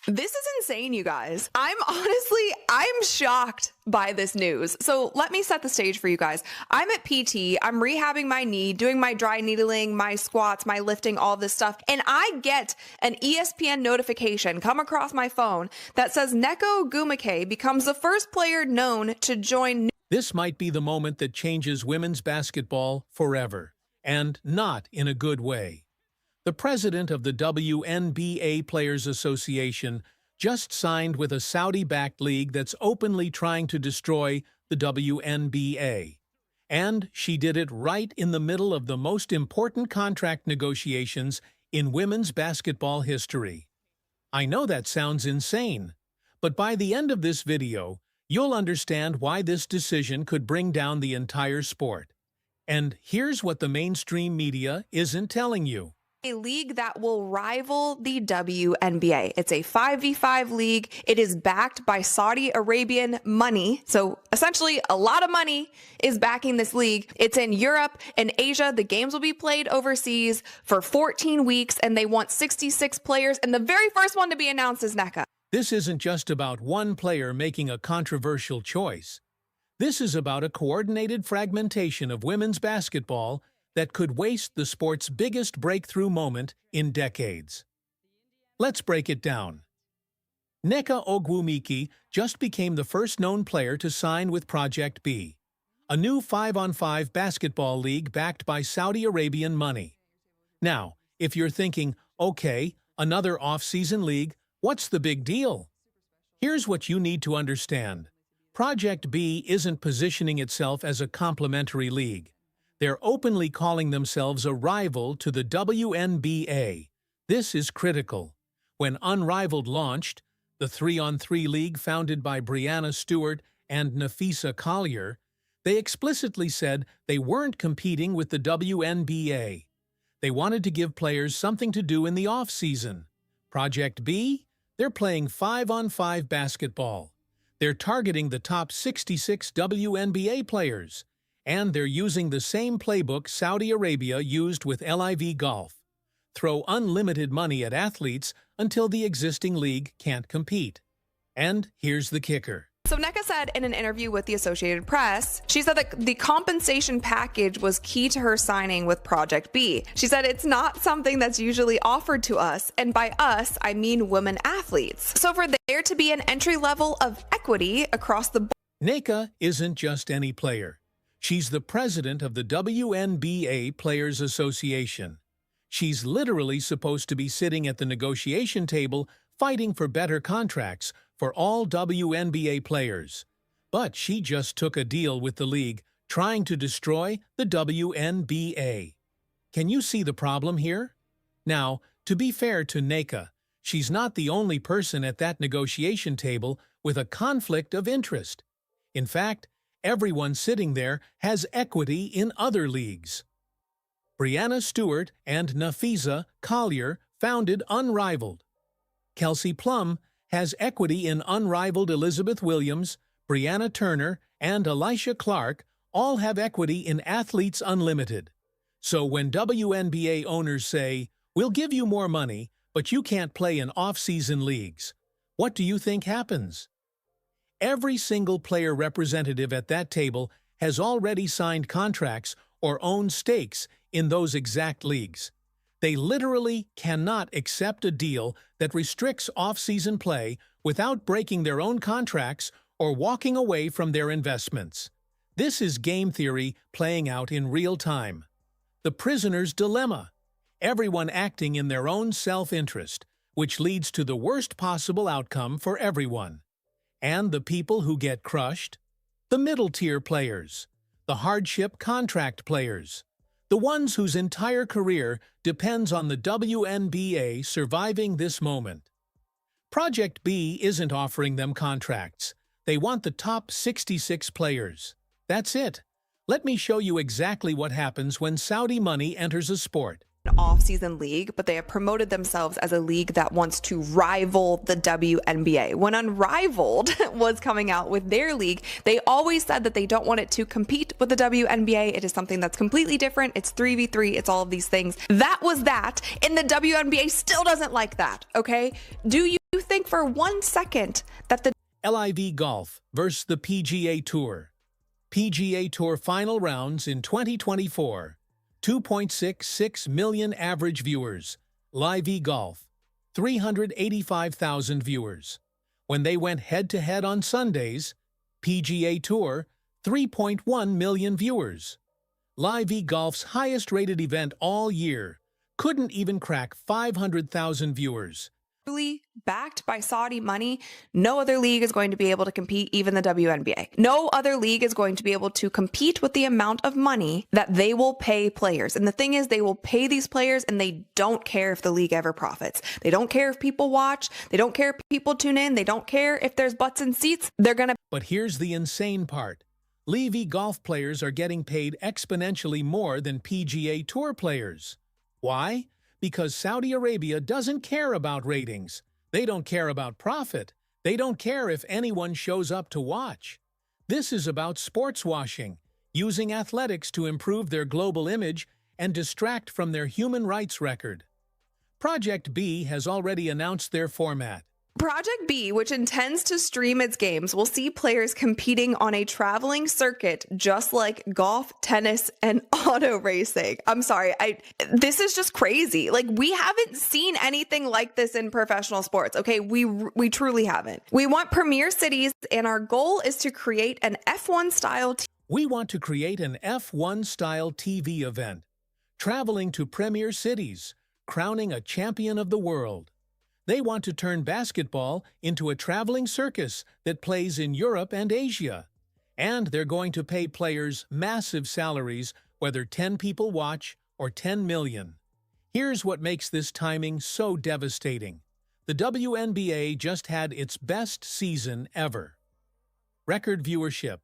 This is insane, you guys. I'm shocked by this news. So let me set the stage for you guys. I'm at PT, I'm rehabbing my knee, doing my dry needling, my squats, my lifting, all this stuff. And I get an ESPN notification come across my phone that says Nneka Ogwumike becomes the first player known to join. This might be the moment that changes women's basketball forever, and not in a good way. The president of the WNBA Players Association just signed with a Saudi-backed league that's openly trying to destroy the WNBA. And she did it right in the middle of the most important contract negotiations in women's basketball history. I know that sounds insane, but by the end of this video, you'll understand why this decision could bring down the entire sport. And here's what the mainstream media isn't telling you. A league that will rival the WNBA. It's a 5v5 league. It is backed by Saudi Arabian money. So essentially a lot of money is backing this league. It's in Europe and Asia. The games will be played overseas for 14 weeks and they want 66 players. And the very first one to be announced is Nneka. This isn't just about one player making a controversial choice. This is about a coordinated fragmentation of women's basketball that could waste the sport's biggest breakthrough moment in decades. Let's break it down. Nneka Ogwumike just became the first known player to sign with Project B, a new 5-on-5 basketball league backed by Saudi Arabian money. Now, if you're thinking, okay, another off-season league, what's the big deal? Here's what you need to understand. Project B isn't positioning itself as a complementary league. They're openly calling themselves a rival to the WNBA. This is critical. When Unrivaled launched, the 3-on-3 league founded by Breanna Stewart and Nafisa Collier, they explicitly said they weren't competing with the WNBA. They wanted to give players something to do in the off-season. Project B? They're playing 5-on-5 basketball. They're targeting the top 66 WNBA players. And they're using the same playbook Saudi Arabia used with LIV Golf. Throw unlimited money at athletes until the existing league can't compete. And here's the kicker. So Nneka said in an interview with the Associated Press, she said that the compensation package was key to her signing with Project B. She said it's not something that's usually offered to us, and by us, I mean women athletes. So for there to be an entry level of equity across the board. Nneka isn't just any player. She's the president of the WNBA Players Association. She's literally supposed to be sitting at the negotiation table fighting for better contracts for all WNBA players. But she just took a deal with the league, trying to destroy the WNBA. Can you see the problem here? Now, to be fair to Nneka, she's not the only person at that negotiation table with a conflict of interest. In fact, everyone sitting there has equity in other leagues. Breanna Stewart and Nafisa Collier founded Unrivaled. Kelsey Plum has equity in Unrivaled. Elizabeth Williams, Brianna Turner, and Elisha Clark all have equity in Athletes Unlimited. So when WNBA owners say, "We'll give you more money, but you can't play in off-season leagues," what do you think happens? Every single player representative at that table has already signed contracts or owned stakes in those exact leagues. They literally cannot accept a deal that restricts off-season play without breaking their own contracts or walking away from their investments. This is game theory playing out in real time. The prisoner's dilemma. Everyone acting in their own self-interest, which leads to the worst possible outcome for everyone. And the people who get crushed? The middle-tier players, the hardship contract players, the ones whose entire career depends on the WNBA surviving this moment. Project B isn't offering them contracts. They want the top 66 players. That's it. Let me show you exactly what happens when Saudi money enters a sport. An off-season league, but they have promoted themselves as a league that wants to rival the WNBA. When Unrivaled was coming out with their league, they always said that they don't want it to compete with the WNBA. It is something that's completely different. It's 3v3. It's all of these things. That was that, and the WNBA still doesn't like that, okay? Do you You think for 1 second that the LIV Golf versus the PGA Tour. PGA Tour final rounds in 2024. 2.66 million average viewers. LIV Golf, 385,000 viewers. When they went head-to-head on Sundays, PGA Tour, 3.1 million viewers. LIV Golf's highest-rated event all year couldn't even crack 500,000 viewers. backed by Saudi money, no other league is going to be able to compete, even the WNBA. No other league is going to be able to compete with the amount of money that they will pay players. And the thing is, they will pay these players and they don't care if the league ever profits. They don't care if people watch. They don't care if people tune in. They don't care if there's butts in seats. They're going to. But here's the insane part. LIV Golf players are getting paid exponentially more than PGA Tour players. Why? Because Saudi Arabia doesn't care about ratings. They don't care about profit. They don't care if anyone shows up to watch. This is about sports washing, using athletics to improve their global image and distract from their human rights record. Project B has already announced their format. Project B, which intends to stream its games, will see players competing on a traveling circuit just like golf, tennis, and auto racing. I'm sorry, this is just crazy. Like, we haven't seen anything like this in professional sports, okay? We truly haven't. We want premier cities, and our goal is to create an F1 style We want to create an F1 style TV event, traveling to premier cities, crowning a champion of the world. They want to turn basketball into a traveling circus that plays in Europe and Asia. And they're going to pay players massive salaries, whether 10 people watch or 10 million. Here's what makes this timing so devastating. The WNBA just had its best season ever. Record viewership.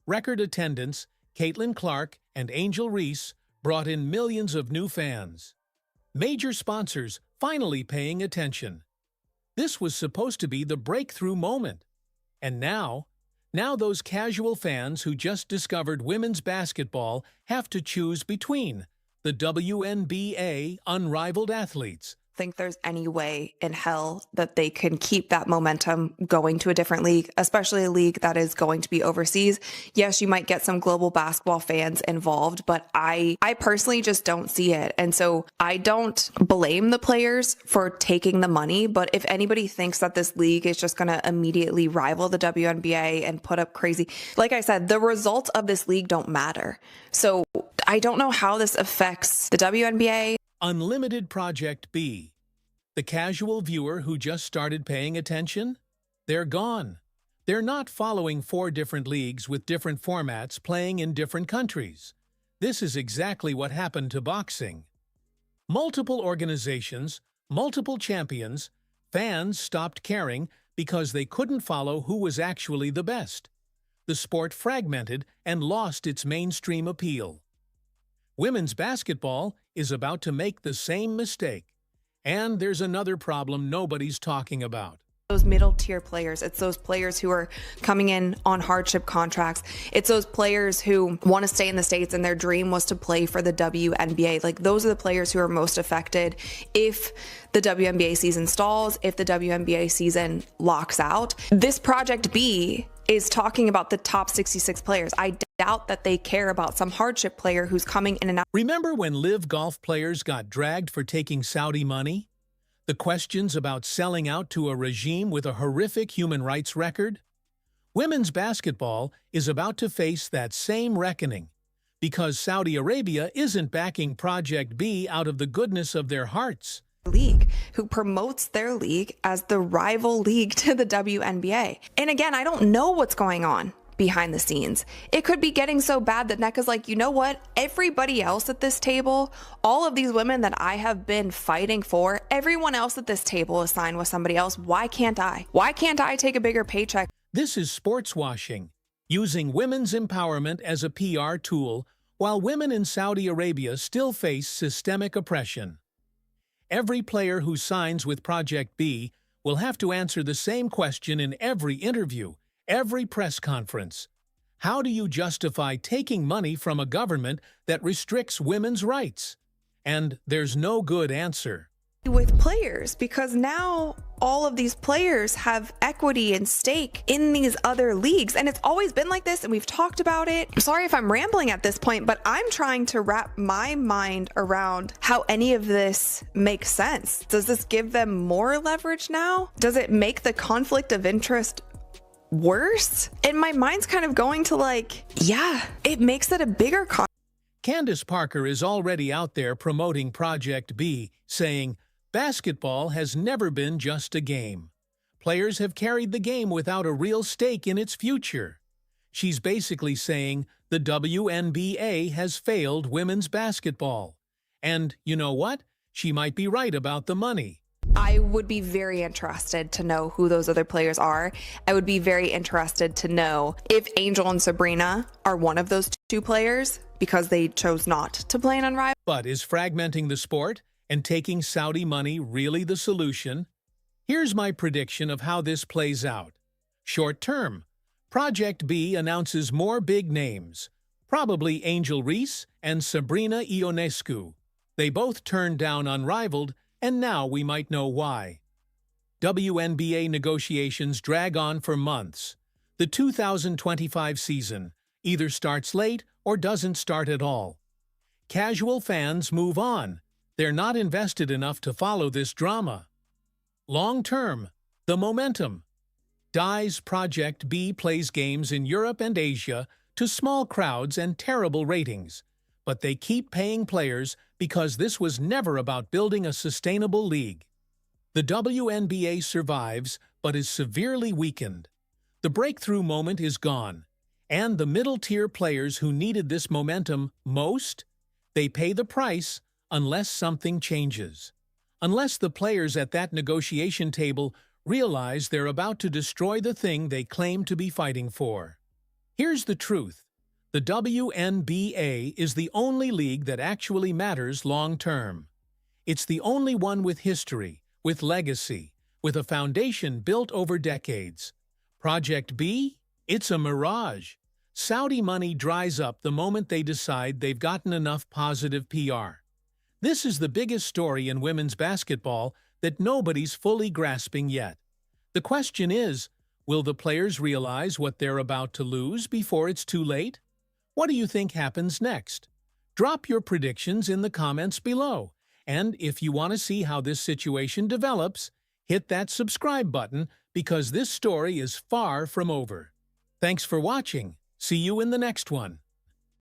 Record attendance. Caitlin Clark and Angel Reese brought in millions of new fans. Major sponsors finally paying attention. This was supposed to be the breakthrough moment. And now those casual fans who just discovered women's basketball have to choose between the WNBA unrivaled athletes. Think there's any way in hell that they can keep that momentum going to a different league, especially a league that is going to be overseas. Yes, you might get some global basketball fans involved, but I personally just don't see it. And so I don't blame the players for taking the money, but if anybody thinks that this league is just going to immediately rival the WNBA and put up crazy, like I said, the results of this league don't matter. So I don't know how this affects the WNBA. Unlimited Project B. The casual viewer who just started paying attention? They're gone. They're not following 4 different leagues with different formats playing in different countries. This is exactly what happened to boxing. Multiple organizations, multiple champions, fans stopped caring because they couldn't follow who was actually the best. The sport fragmented and lost its mainstream appeal. Women's basketball is about to make the same mistake. And there's another problem nobody's talking about. Those middle tier players, it's those players who are coming in on hardship contracts. It's those players who want to stay in the States and their dream was to play for the WNBA. Like, those are the players who are most affected if the WNBA season stalls, if the WNBA season locks out. This Project B is talking about the top 66 players. I doubt that they care about some hardship player who's coming in and out. Remember when LIV Golf players got dragged for taking Saudi money? The questions about selling out to a regime with a horrific human rights record? Women's basketball is about to face that same reckoning because Saudi Arabia isn't backing Project B out of the goodness of their hearts. League who promotes their league as the rival league to the WNBA. And again, I don't know what's going on behind the scenes. It could be getting so bad that Nneka's like, you know what? Everybody else at this table, all of these women that I have been fighting for, everyone else at this table is signed with somebody else. Why can't I? Why can't I take a bigger paycheck? This is sports washing, using women's empowerment as a PR tool while women in Saudi Arabia still face systemic oppression. Every player who signs with Project B will have to answer the same question in every interview, every press conference. How do you justify taking money from a government that restricts women's rights? And there's no good answer. with players, because now all of these players have equity and stake in these other leagues, and it's always been like this, and we've talked about it. I'm sorry if I'm rambling at this point, but I'm trying to wrap my mind around how any of this makes sense. Does this give them more leverage now? Does it make the conflict of interest worse? And my mind's kind of going to like, yeah, it makes it a bigger Candace Parker is already out there promoting Project B, saying, "Basketball has never been just a game. Players have carried the game without a real stake in its future." She's basically saying the WNBA has failed women's basketball. And you know what? She might be right about the money. I would be very interested to know who those other players are. I would be very interested to know if Angel and Sabrina are one of those two players because they chose not to play an Unrivaled. But is fragmenting the sport and taking Saudi money really the solution? Here's my prediction of how this plays out. Short term, Project B announces more big names, probably Angel Reese and Sabrina Ionescu. They both turned down Unrivaled, and now we might know why. WNBA negotiations drag on for months. The 2025 season either starts late or doesn't start at all. Casual fans move on. They're not invested enough to follow this drama. Long term, the momentum. Dye's Project B plays games in Europe and Asia to small crowds and terrible ratings, but they keep paying players because this was never about building a sustainable league. The WNBA survives but is severely weakened. The breakthrough moment is gone, and the middle-tier players who needed this momentum most, they pay the price unless something changes. Unless the players at that negotiation table realize they're about to destroy the thing they claim to be fighting for. Here's the truth. The WNBA is the only league that actually matters long-term. It's the only one with history, with legacy, with a foundation built over decades. Project B? It's a mirage. Saudi money dries up the moment they decide they've gotten enough positive PR. This is the biggest story in women's basketball that nobody's fully grasping yet. The question is, will the players realize what they're about to lose before it's too late? What do you think happens next? Drop your predictions in the comments below. And if you want to see how this situation develops, hit that subscribe button because this story is far from over. Thanks for watching. See you in the next one.